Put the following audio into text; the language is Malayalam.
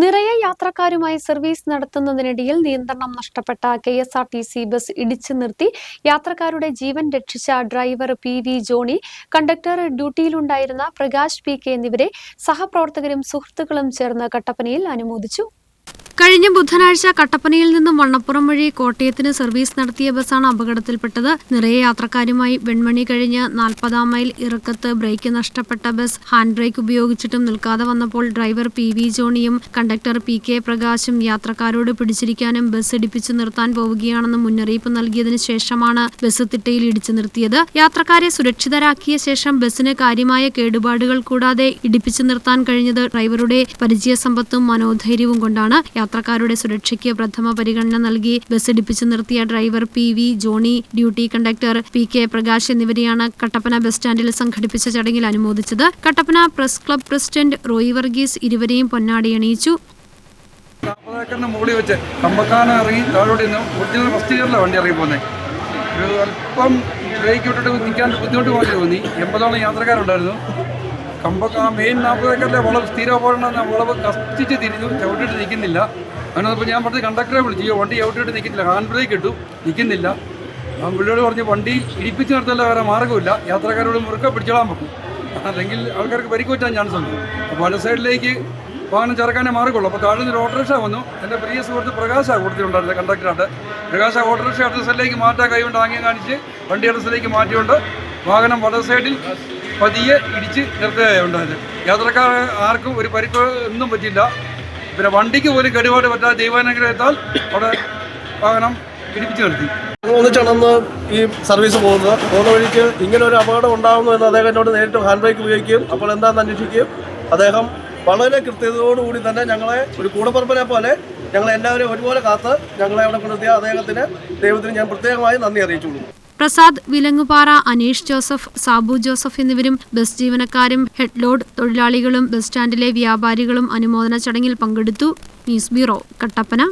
നിറയെ യാത്രക്കാരുമായി സർവീസ് നടത്തുന്നതിനിടയിൽ നിയന്ത്രണം നഷ്ടപ്പെട്ട കെഎസ്ആർടിസി ബസ് ഇടിച്ചു നിർത്തി യാത്രക്കാരുടെ ജീവൻ രക്ഷിച്ച ഡ്രൈവർ പി.വി. ജോണി, കണ്ടക്ടർ, ഡ്യൂട്ടിയിലുണ്ടായിരുന്ന പ്രകാശ് പി.കെ. എന്നിവരെ സഹപ്രവർത്തകരും സുഹൃത്തുക്കളും ചേർന്ന് കട്ടപ്പനയിൽ അനുമോദിച്ചു. കഴിഞ്ഞ ബുധനാഴ്ച കട്ടപ്പനയിൽ നിന്നും വണ്ണപ്പുറം വഴി കോട്ടയത്തിന് സർവീസ് നടത്തിയ ബസ്സാണ് അപകടത്തിൽപ്പെട്ടത്. നിറയെ യാത്രക്കാരുമായി വെൺമണി കഴിഞ്ഞ് 40-ാം മൈൽ ഇറക്കത്ത് ബ്രേക്ക് നഷ്ടപ്പെട്ട ബസ് ഹാൻഡ് ബ്രേക്ക് ഉപയോഗിച്ചിട്ടും നിൽക്കാതെ വന്നപ്പോൾ ഡ്രൈവർ പി.വി. ജോണിയും കണ്ടക്ടർ പി.കെ. പ്രകാശും യാത്രക്കാരോട് പിടിച്ചിരിക്കാനും ബസ് ഇടിപ്പിച്ചു നിർത്താൻ പോവുകയാണെന്ന് മുന്നറിയിപ്പ് നൽകിയതിനു ശേഷമാണ് ബസ് തിട്ടയിൽ ഇടിച്ചു നിർത്തിയത്. യാത്രക്കാരെ സുരക്ഷിതരാക്കിയ ശേഷം ബസ്സിന് കാര്യമായ കേടുപാടുകൾ കൂടാതെ ഇടിപ്പിച്ചു നിർത്താൻ കഴിഞ്ഞത് ഡ്രൈവറുടെ പരിചയസമ്പത്തും മനോധൈര്യവും കൊണ്ടാണ്. യാത്രക്കാരുടെ സുരക്ഷയ്ക്ക് പ്രഥമ പരിഗണന നൽകി ബസ് ഇടിപ്പിച്ചു നിർത്തിയ driver P V. Johny, duty conductor P K. Prakash എന്നിവരെയാണ് കട്ടപ്പന ബസ് സ്റ്റാൻഡിൽ സംഘടിപ്പിച്ച ചടങ്ങിൽ അനുമോദിച്ചത്. Kattappana press club president Roy Varghese ഇരുവരെയും പൊന്നാടിയണിയിച്ചു. മുകളിൽ വെച്ച് കമ്പക്കാനം ഇറങ്ങി താഴോട്ട് ഒറിജിനൽ ഫസ്റ്റ് ഗിയറിലാണ് വണ്ടി ഇറങ്ങി പോകുന്നത്. അല്പം ബ്രേക്ക് വിട്ടിട്ട് നിൽക്കാൻ ബുദ്ധിമുട്ട് പോലെ തോന്നി. 80ഓളം യാത്രക്കാരുണ്ടായിരുന്നു. മെയിൻ 40 ഏക്കറിലെ വളവ് സ്ഥിരമാണെന്ന വളവ് കത്തിച്ച് തിരിഞ്ഞു, ചവിട്ടിട്ട് നിൽക്കുന്നില്ല. അതിനപ്പോൾ ഞാൻ പറഞ്ഞ് കണ്ടക്ടറെ വിളിച്ചു, വണ്ടി ചവിട്ടിട്ട് നിൽക്കുന്നില്ല, ഹാൻഡ് ബ്രേക്ക് ഇട്ടു, നിൽക്കുന്നില്ല. പുള്ളിയോട് പറഞ്ഞ് വണ്ടി ഇടിപ്പിച്ച് നിർത്തല്ല, വേറെ മാർഗ്ഗമില്ല, യാത്രക്കാരോട് മുറുക്കെ പിടിച്ചോളാൻ പറ്റും, അല്ലെങ്കിൽ ആൾക്കാർക്ക് പരിക്ക് പറ്റാൻ ചാൻസ് ഉണ്ട്. അപ്പോൾ വല സൈഡിലേക്ക് വാഹനം ചേർക്കാനേ മാർഗ്ഗമുള്ളൂ. അപ്പോൾ താഴെ നിന്ന് ഒരു ഓട്ടോറിക്ഷ വന്നു. എൻ്റെ പ്രിയ സുഹൃത്ത് പ്രകാശാണ് കൊടുത്തിട്ടുണ്ടായിരുന്നത്, കണ്ടക്ടറായിട്ട്. പ്രകാശ് ഓട്ടോറിക്ഷ അടുത്ത സൈഡിലേക്ക് മാറ്റാൻ കൈകൊണ്ട് ആംഗ്യം കാണിച്ച് വണ്ടി അടുത്ത സൈഡിലേക്ക് മാറ്റിക്കൊണ്ട് വാഹനം വല സൈഡിൽ പതിയെ ഇടിച്ച് നിർത്തുകയുണ്ടായത്. യാത്രക്കാർ ആർക്കും ഒരു പരിക്ക് ഒന്നും പറ്റില്ല. പിന്നെ വണ്ടിക്ക് പോലും കേടുപാട് പറ്റാതെ ദൈവാനുഗ്രഹത്താൽ അവിടെ വാഹനം ഇടിപ്പിച്ച് നിർത്തി. ഒന്നിച്ചാണെന്ന് ഈ സർവീസ് പോകുന്ന വഴിക്ക് ഇങ്ങനെ ഒരു അപകടം ഉണ്ടാകുന്നു എന്ന് അദ്ദേഹം എന്നോട് നേരിട്ട് ഹാൻഡ് ബ്രേക്ക് ഉപയോഗിക്കുകയും അപ്പോൾ എന്താണെന്ന് അന്വേഷിക്കുകയും അദ്ദേഹം വളരെ കൃത്യതയോടുകൂടി തന്നെ ഞങ്ങളെ ഒരു കൂടപ്പുറപ്പിനെ പോലെ ഞങ്ങളെല്ലാവരും ഒരുപോലെ കാത്ത് ഞങ്ങളെ അവിടെ കൊണ്ടെത്തിയ അദ്ദേഹത്തിന് ദൈവത്തിന് ഞാൻ പ്രത്യേകമായി നന്ദി അറിയിച്ചുകൊള്ളു. പ്രസാദ്, വിലങ്ങുപാറ, അനീഷ് ജോസഫ്, സാബു ജോസഫ് എന്നിവരും ബസ് ജീവനക്കാരും ഹെഡ് ലോഡ് തൊഴിലാളികളും ബസ് സ്റ്റാൻഡിലെ വ്യാപാരികളും അനുമോദന ചടങ്ങിൽ പങ്കെടുത്തു. News bureau, Kattappana.